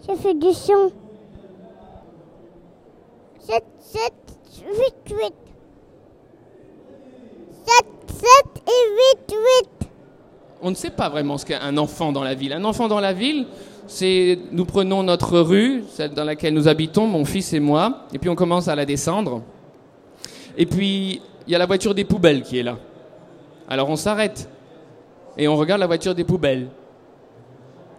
Ça fait du son. 7, 7, 8, 8. 7, 7 et 8, 8. On ne sait pas vraiment ce qu'est un enfant dans la ville. Un enfant dans la ville, c'est nous prenons notre rue, celle dans laquelle nous habitons, mon fils et moi, et puis on commence à la descendre. Et puis, il y a la voiture des poubelles qui est là. Alors on s'arrête et on regarde la voiture des poubelles.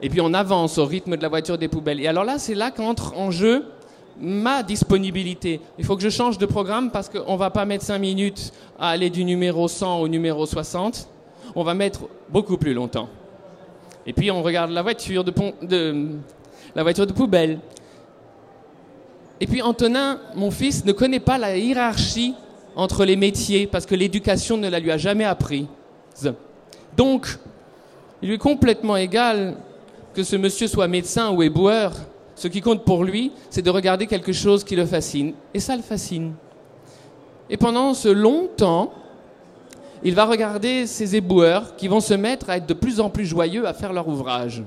Et puis on avance au rythme de la voiture des poubelles. Et alors là, c'est là qu'entre en jeu ma disponibilité. Il faut que je change de programme parce qu'on ne va pas mettre 5 minutes à aller du numéro 100 au numéro 60. On va mettre beaucoup plus longtemps. Et puis on regarde la voiture la voiture de poubelle. Et puis Antonin, mon fils, ne connaît pas la hiérarchie entre les métiers parce que l'éducation ne la lui a jamais appris. Donc, il lui est complètement égal que ce monsieur soit médecin ou éboueur. Ce qui compte pour lui, c'est de regarder quelque chose qui le fascine. Et ça le fascine. Et pendant ce long temps, il va regarder ces éboueurs qui vont se mettre à être de plus en plus joyeux à faire leur ouvrage.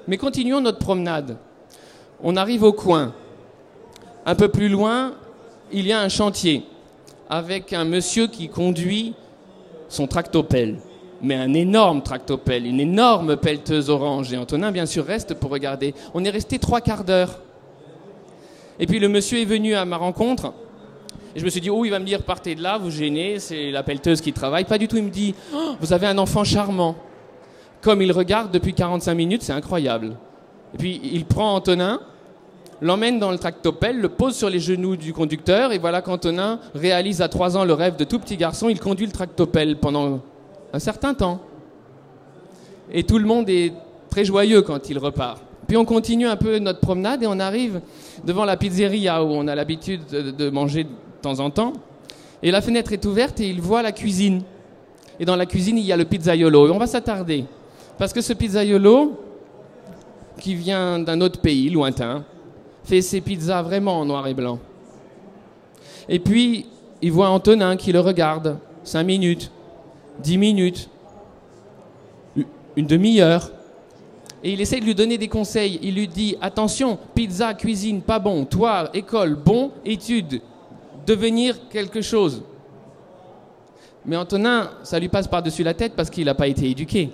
Mais continuons notre promenade. On arrive au coin. Un peu plus loin, il y a un chantier avec un monsieur qui conduit son tractopelle. Mais un énorme tractopelle, une énorme pelleteuse orange. Et Antonin, bien sûr, reste pour regarder. On est resté 3 quarts d'heure. Et puis le monsieur est venu à ma rencontre. Et je me suis dit, oh, il va me dire, partez de là, vous gênez, c'est la pelleteuse qui travaille. Pas du tout, il me dit, oh, vous avez un enfant charmant. Comme il regarde depuis 45 minutes, c'est incroyable. Et puis il prend Antonin, l'emmène dans le tractopelle, le pose sur les genoux du conducteur. Et voilà qu'Antonin réalise à 3 ans le rêve de tout petit garçon. Il conduit le tractopelle pendant un certain temps. Et tout le monde est très joyeux quand il repart. Puis on continue un peu notre promenade et on arrive devant la pizzeria où on a l'habitude de manger de temps en temps. Et la fenêtre est ouverte et il voit la cuisine. Et dans la cuisine, il y a le pizzaiolo. Et on va s'attarder. Parce que ce pizzaiolo, qui vient d'un autre pays lointain, fait ses pizzas vraiment en noir et blanc. Et puis, il voit Antonin qui le regarde. 5 minutes. 10 minutes, une demi-heure. Et il essaie de lui donner des conseils. Il lui dit, attention, pizza, cuisine, pas bon. Toi, école, bon, études, devenir quelque chose. Mais Antonin, ça lui passe par-dessus la tête parce qu'il n'a pas été éduqué.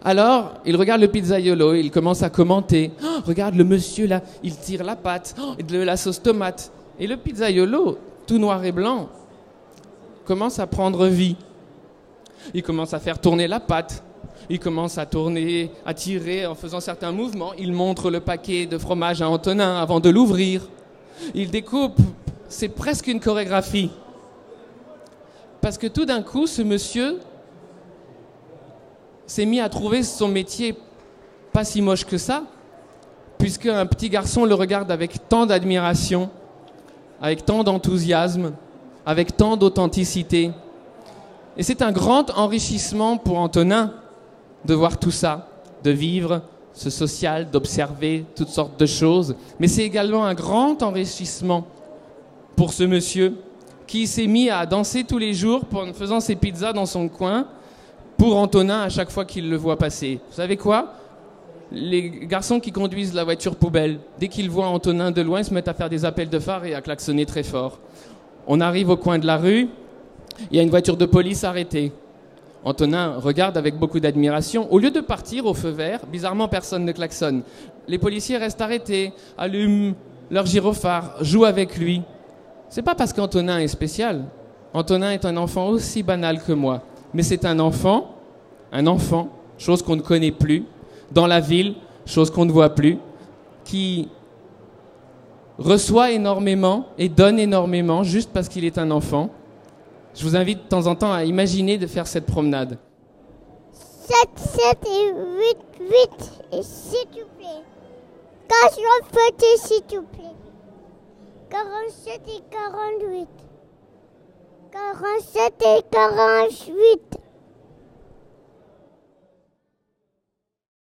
Alors, il regarde le pizzaiolo, il commence à commenter. Oh, regarde le monsieur là, il tire la pâte, de la sauce tomate. Et le pizzaiolo, tout noir et blanc, commence à prendre vie. Il commence à faire tourner la pâte. Il commence à tourner, à tirer en faisant certains mouvements. Il montre le paquet de fromage à Antonin avant de l'ouvrir. Il découpe. C'est presque une chorégraphie. Parce que tout d'un coup, ce monsieur s'est mis à trouver son métier pas si moche que ça, puisqu'un petit garçon le regarde avec tant d'admiration, avec tant d'enthousiasme, avec tant d'authenticité. Et c'est un grand enrichissement pour Antonin de voir tout ça, de vivre ce social, d'observer toutes sortes de choses. Mais c'est également un grand enrichissement pour ce monsieur qui s'est mis à danser tous les jours en faisant ses pizzas dans son coin pour Antonin à chaque fois qu'il le voit passer. Vous savez quoi ? Les garçons qui conduisent la voiture poubelle, dès qu'ils voient Antonin de loin, ils se mettent à faire des appels de phare et à klaxonner très fort. On arrive au coin de la rue. Il y a une voiture de police arrêtée. Antonin regarde avec beaucoup d'admiration. Au lieu de partir au feu vert, bizarrement, personne ne klaxonne. Les policiers restent arrêtés, allument leur gyrophare, jouent avec lui. C'est pas parce qu'Antonin est spécial. Antonin est un enfant aussi banal que moi. Mais c'est un enfant, chose qu'on ne connaît plus, dans la ville, chose qu'on ne voit plus, qui reçoit énormément et donne énormément juste parce qu'il est un enfant. Je vous invite de temps en temps à imaginer de faire cette promenade. 7, 7 et 8, 8. Et s'il te plaît. 47 et s'il te plaît. 47 et 48. 47 et 48.